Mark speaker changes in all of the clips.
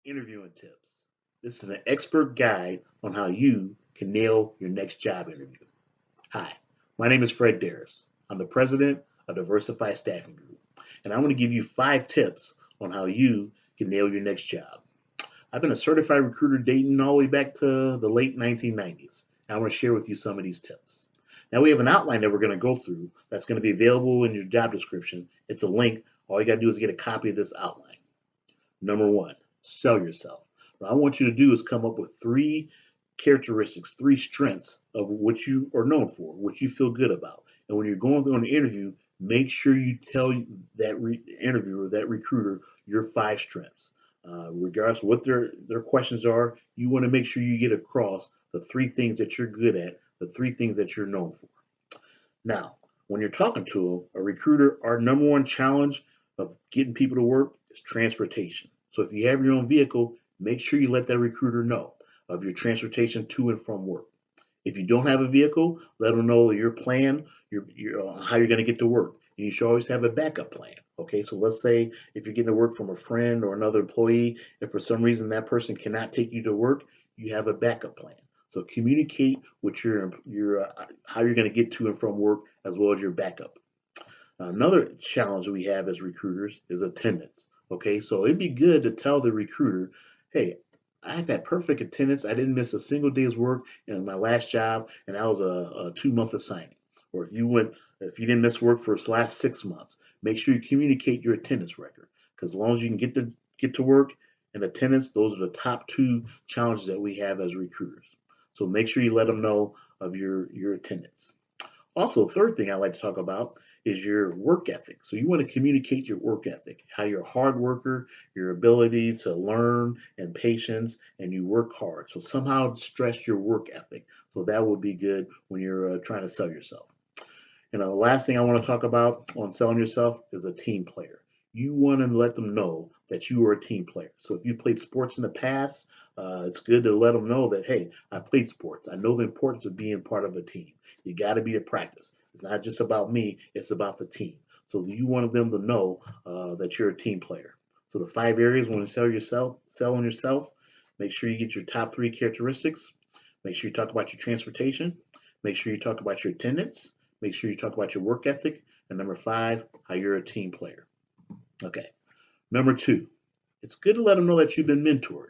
Speaker 1: Interviewing tips. This is an expert guide on how you can nail your next job interview. Hi, my name is Fred Darris. I'm the president of Diversify Staffing Group, and I'm going to give you 5 tips on how you can nail your next job. I've been a certified recruiter dating all the way back to the late 1990s. And I want to share with you some of these tips. Now, we have an outline that we're going to go through that's going to be available in your job description. It's a link. All you got to do is get a copy of this outline. Number one, sell yourself. What I want you to do is come up with 3 characteristics, 3 strengths of what you are known for, what you feel good about. And when you're going through an interview, make sure you tell that interviewer, that recruiter, your 5 strengths. Regardless of what their questions are, you want to make sure you get across the 3 things that you're good at, the 3 things that you're known for. Now, when you're talking to a recruiter, our number one challenge of getting people to work is transportation. So if you have your own vehicle, make sure you let that recruiter know of your transportation to and from work. If you don't have a vehicle, let them know your plan, how you're going to get to work. And you should always have a backup plan. Okay, so let's say if you're getting to work from a friend or another employee, if for some reason that person cannot take you to work, you have a backup plan. So communicate with your how you're going to get to and from work as well as your backup. Another challenge we have as recruiters is attendance. Okay, so it'd be good to tell the recruiter, hey, I've had perfect attendance. I didn't miss a single day's work in my last job, and that was a 2-month assignment. Or if you didn't miss work for the last 6 months, make sure you communicate your attendance record. Because as long as you can get to work and attendance, those are the top 2 challenges that we have as recruiters. So make sure you let them know of your attendance. Also, the third thing I like to talk about is your work ethic. So you want to communicate your work ethic, how you're a hard worker, your ability to learn and patience, and you work hard. So somehow stress your work ethic. So that would be good when you're trying to sell yourself. And the last thing I want to talk about on selling yourself is a team player. You want to let them know that you are a team player. So if you played sports in the past, it's good to let them know that, hey, I played sports. I know the importance of being part of a team. You got to be at practice. It's not just about me, it's about the team. So you want them to know that you're a team player. So the 5 areas when you selling yourself, make sure you get your top 3 characteristics. Make sure you talk about your transportation. Make sure you talk about your attendance. Make sure you talk about your work ethic. And number 5, how you're a team player. Okay. Number 2, it's good to let them know that you've been mentored.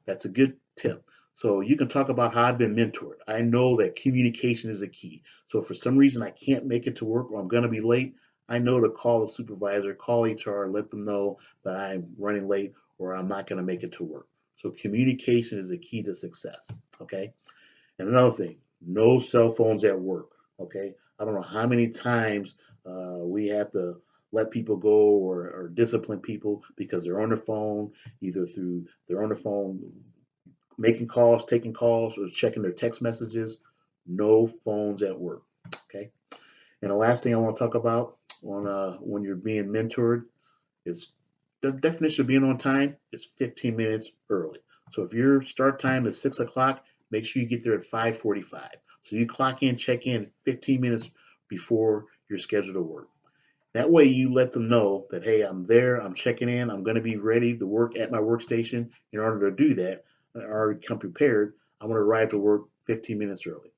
Speaker 1: That's a good tip. So you can talk about how I've been mentored. I know that communication is a key. So if for some reason I can't make it to work or I'm going to be late, I know to call the supervisor, call HR, let them know that I'm running late or I'm not going to make it to work. So communication is a key to success. Okay. And another thing, no cell phones at work. Okay. I don't know how many times we have to let people go or discipline people because they're on their phone, they're on their phone making calls, taking calls, or checking their text messages. No phones at work. Okay. And the last thing I want to talk about on when you're being mentored is the definition of being on time is 15 minutes early. So if your start time is 6 o'clock, make sure you get there at 5:45. So you clock in, check in 15 minutes before you're scheduled to work. That way you let them know that, hey, I'm there, I'm checking in, I'm going to be ready to work at my workstation. In order to do that, I already come prepared. I'm going to arrive to work 15 minutes early.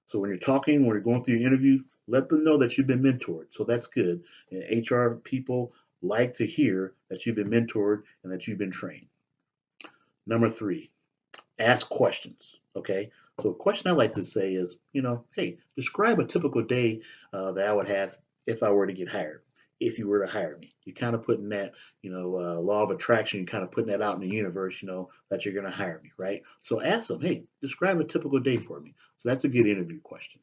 Speaker 1: So when you're talking, when you're going through your interview, let them know that you've been mentored. So that's good. And HR people like to hear that you've been mentored and that you've been trained. Number 3, ask questions. Okay. So a question I like to say is, hey, describe a typical day that I would have if I were to get hired. If you were to hire me, you're kind of putting that, law of attraction. You're kind of putting that out in the universe, that you're going to hire me, right? So ask them, hey, describe a typical day for me. So that's a good interview question.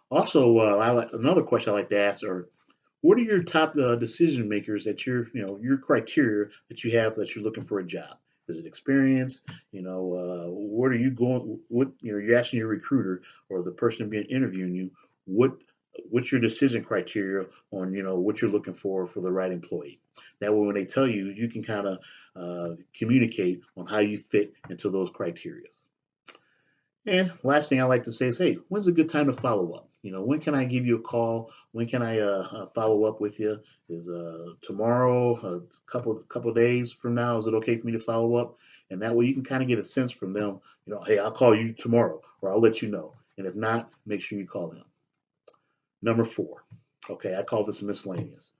Speaker 1: Also, another question I like to ask are, what are your top decision makers that your criteria that you have that you're looking for a job? Is it experience? What are you going? What you're asking your recruiter or the person being interviewing you. What's your decision criteria on what you're looking for the right employee? That way, when they tell you, you can kind of communicate on how you fit into those criteria. And last thing I like to say is, hey, when's a good time to follow up? When can I give you a call? When can I follow up with you? Is tomorrow, a couple days from now? Is it okay for me to follow up? And that way you can kind of get a sense from them. Hey, I'll call you tomorrow, or I'll let you know. And if not, make sure you call them. Number 4. Okay, I call this miscellaneous.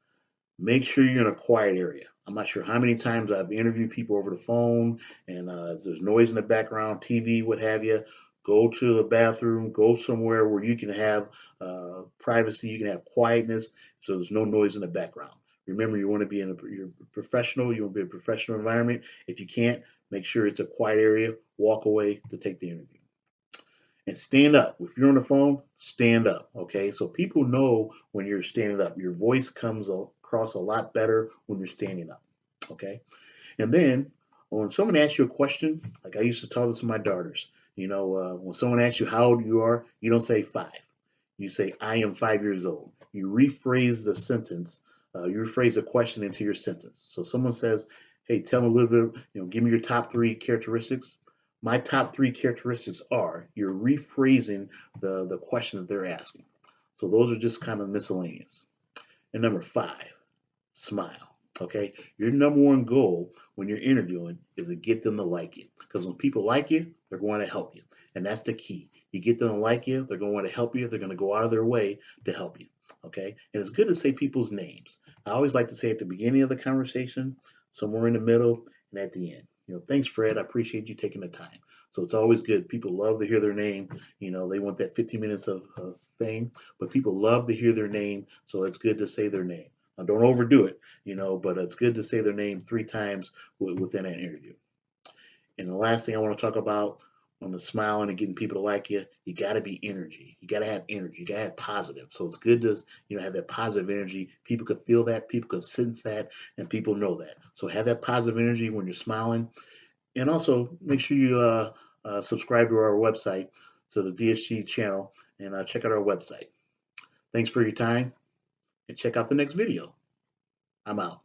Speaker 1: Make sure you're in a quiet area. I'm not sure how many times I've interviewed people over the phone and there's noise in the background, TV, what have you. Go to the bathroom, go somewhere where you can have privacy, you can have quietness, so there's no noise in the background. Remember, you want to be in you're professional, you want to be in a professional environment. If you can't, make sure it's a quiet area, walk away to take the interview. And stand up. If you're on the phone, stand up. Okay, so people know when you're standing up. Your voice comes across a lot better when you're standing up. Okay, and then when someone asks you a question, like I used to tell this to my daughters, when someone asks you how old you are, you don't say 5. You say, I am 5 years old. You rephrase the sentence. You rephrase a question into your sentence. So someone says, hey, tell me a little bit, give me your top 3 characteristics. My top 3 characteristics are, you're rephrasing the question that they're asking. So those are just kind of miscellaneous. And number 5, smile. Okay, your number one goal when you're interviewing is to get them to like you, because when people like you, they're going to help you, and that's the key. You get them to like you, they're going to help you, they're going to go out of their way to help you. Okay, and it's good to say people's names. I always like to say at the beginning of the conversation, somewhere in the middle, and at the end. Thanks, Fred. I appreciate you taking the time. So it's always good. People love to hear their name. They want that 15 minutes of fame, but people love to hear their name. So it's good to say their name. Now, don't overdo it, but it's good to say their name 3 times within an interview. And the last thing I want to talk about on the smiling and getting people to like you, you got to be energy. You got to have energy. You got to have positive. So it's good to have that positive energy. People can feel that. People can sense that, and people know that. So have that positive energy when you're smiling, and also make sure you subscribe to our website, to the DSG channel, and check out our website. Thanks for your time, and check out the next video. I'm out.